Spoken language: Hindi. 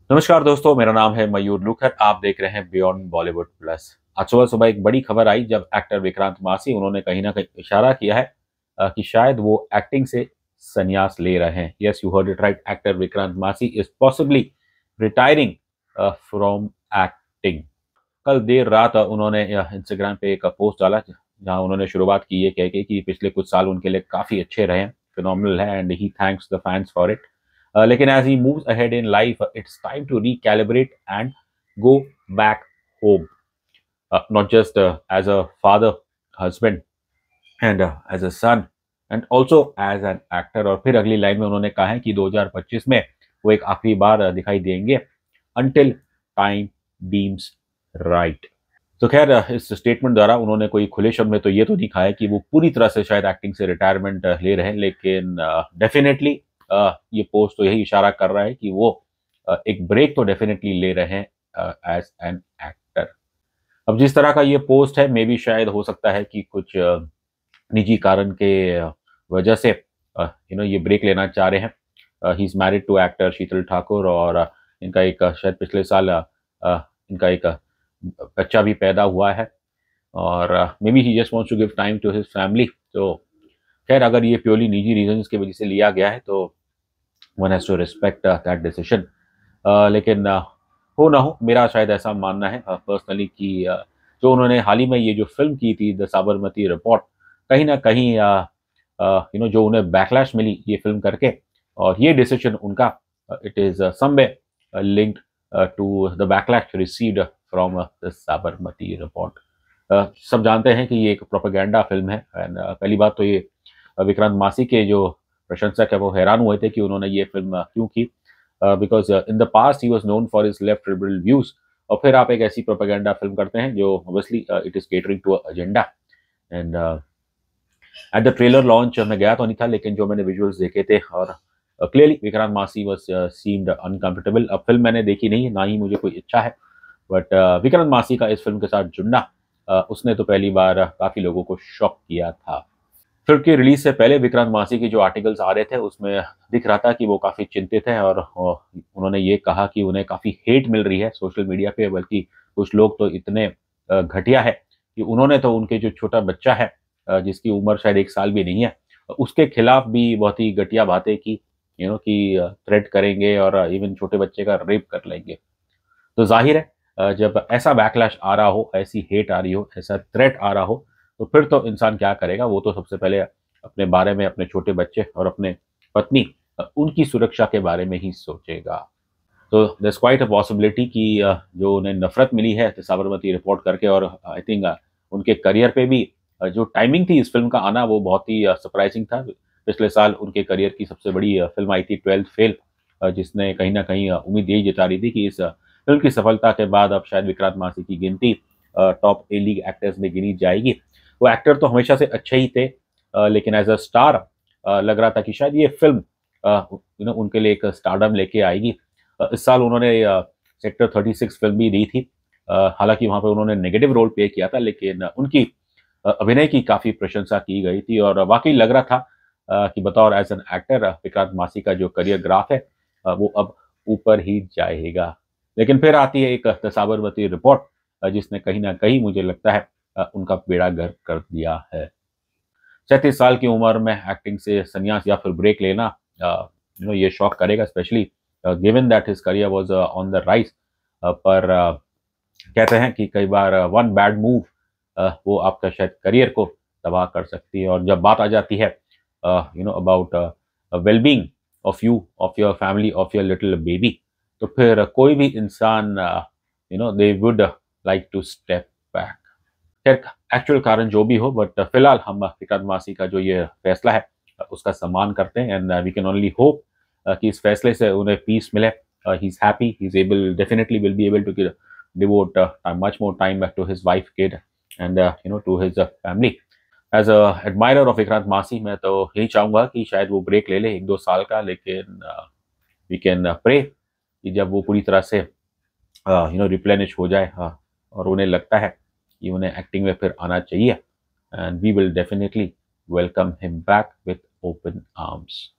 नमस्कार दोस्तों, मेरा नाम है मयूर लूखर। आप देख रहे हैं बियॉन्ड बॉलीवुड प्लस। आज सुबह सुबह एक बड़ी खबर आई जब एक्टर विक्रांत मासी उन्होंने कहीं ना कहीं इशारा किया है कि शायद वो एक्टिंग से संन्यास ले रहे हैं। Yes, you heard it right. Actor Vikrant Massey is possibly retiring from acting. कल देर रात उन्होंने इंस्टाग्राम पे एक पोस्ट डाला जहां उन्होंने शुरुआत की है कह के कि पिछले कुछ साल उनके लिए काफी अच्छे रहे हैं, फिनोमिनल है, and he thanks the fans for it. लेकिन as he moves ahead in life, it's time to recalibrate and go back home, not just as a father, husband, and as a son, and also as an actor। और फिर अगली लाइन में उन्होंने कहा है कि 2025 में वो एक आखिरी बार दिखाई देंगे, until time deems right। तो खैर, इस स्टेटमेंट द्वारा उन्होंने कोई खुले शब्द में तो ये तो नहीं कहा है कि वो पूरी तरह से शायद एक्टिंग से रिटायरमेंट ले रहे हैं, लेकिन डेफिनेटली ये पोस्ट तो यही इशारा कर रहा है कि वो एक ब्रेक तो डेफिनेटली ले रहे हैं एज एन एक्टर। अब जिस तरह का ये पोस्ट है, मे बी शायद हो सकता है कि कुछ निजी कारण के वजह से ये ब्रेक लेना चाह रहे हैं। He is married to actor Sheetal Thakur, और इनका एक शायद पिछले साल इनका एक बच्चा भी पैदा हुआ है, और maybe he just wants to give time to his family. तो खैर, अगर ये प्योरली निजी रीजंस की वजह से लिया गया है तो one has to respect that decision. लेकिन हो ना हो, मेरा शायद ऐसा मानना है पर्सनली कि जो उन्होंने हाल ही में ये जो फिल्म की थी द साबरमती रिपोर्ट, कहीं ना कहीं जो उन्हें बैकलैश मिली ये फिल्म करके, और ये डिसीजन उनका, it is someway linked to the backlash received from the Sabarmati report. सब जानते हैं कि ये एक प्रोपेगेंडा फिल्म है, एंड पहली बात तो ये विक्रांत मासी के जो प्रशंसक है वो हैरान हुए थे कि उन्होंने ये फिल्म क्यों की, because in the past he was known for his left liberal views. और फिर आप एक ऐसी प्रोपेगेंडा फिल्म करते हैं जो obviously it is catering to agenda. And at the trailer launch मैं गया तो नहीं था, लेकिन जो मैंने विजुअल्स देखे थे, और क्लियरली विक्रांत मासी वाज सीम्ड अनकंफर्टेबल। अब फिल्म मैंने देखी नहीं है, ना ही मुझे कोई इच्छा है, बट विक्रांत मासी का इस फिल्म के साथ जुड़ना, उसने तो पहली बार काफ़ी लोगों को शॉक किया था। फिल्म की रिलीज से पहले विक्रांत मासी के जो आर्टिकल्स आ रहे थे उसमें दिख रहा था कि वो काफ़ी चिंतित हैं, और उन्होंने ये कहा कि उन्हें काफ़ी हेट मिल रही है सोशल मीडिया पे। बल्कि कुछ लोग तो इतने घटिया है कि उन्होंने तो उनके जो छोटा बच्चा है, जिसकी उम्र शायद 1 साल भी नहीं है, उसके खिलाफ भी बहुत ही घटिया बातें की, कि थ्रेट करेंगे और इवन छोटे बच्चे का रेप कर लेंगे। तो जाहिर है, जब ऐसा बैकलैश आ रहा हो, ऐसी हेट आ रही हो, ऐसा थ्रेट आ रहा हो, तो फिर तो इंसान क्या करेगा? वो तो सबसे पहले अपने बारे में, अपने छोटे बच्चे और अपने पत्नी, उनकी सुरक्षा के बारे में ही सोचेगा। तो there is quite a possibility कि जो उन्हें नफरत मिली है साबरमती रिपोर्ट करके, और आई थिंक उनके करियर पे भी जो टाइमिंग थी इस फिल्म का आना, वो बहुत ही सरप्राइजिंग था। पिछले साल उनके करियर की सबसे बड़ी फिल्म आई थी 12th फेल, जिसने कहीं ना कहीं उम्मीद यही जता रही थी कि इस फिल्म की सफलता के बाद अब शायद विक्रांत मासी की गिनती टॉप ए लीग एक्टर्स में गिनी जाएगी। वो एक्टर तो हमेशा से अच्छे ही थे, लेकिन एज अ स्टार लग रहा था कि शायद ये फिल्म उनके लिए एक स्टारडम लेके आएगी। इस साल उन्होंने सेक्टर 36 फिल्म भी दी थी। हालांकि वहां पर उन्होंने नेगेटिव रोल प्ले किया था, लेकिन उनकी अभिनय की काफ़ी प्रशंसा की गई थी, और वाकई लग रहा था कि बतौर एज एन एक्टर विक्रांत मासी का जो करियर ग्राफ है वो अब ऊपर ही जाएगा। लेकिन फिर आती है एक साबरमती रिपोर्ट, जिसने कहीं ना कहीं मुझे लगता है उनका बेड़ा गर्क कर दिया है। 37 साल की उम्र में एक्टिंग से संन्यास या फिर ब्रेक लेना, ये शॉक करेगा, specially given that his career was on the rise. पर कहते हैं कि कई बार वन बैड मूव वो आपका शायद करियर को तबाह कर सकती है। और जब बात आ जाती है about wellbeing of you, of your family, of your little baby, तो फिर कोई भी इंसान they would like to step back. खैर, एक्चुअल कारण जो भी हो, बट फिलहाल हम विक्रांत मासी का जो ये फैसला है उसका सम्मान करते हैं, and we can only hope कि इस फैसले से उन्हें पीस मिले। He is happy, he is able, definitely will be able to devote much more time to his wife, kid, and to his family. As a admirer of Vikrant Massey, मैं तो यही चाहूँगा कि शायद वो ब्रेक ले ले 1-2 साल का, लेकिन वी कैन प्रे कि जब वो पूरी तरह से रिप्लेनिश हो जाए, और उन्हें लगता है कि उन्हें एक्टिंग में फिर आना चाहिए, and we will definitely welcome him back with open arms.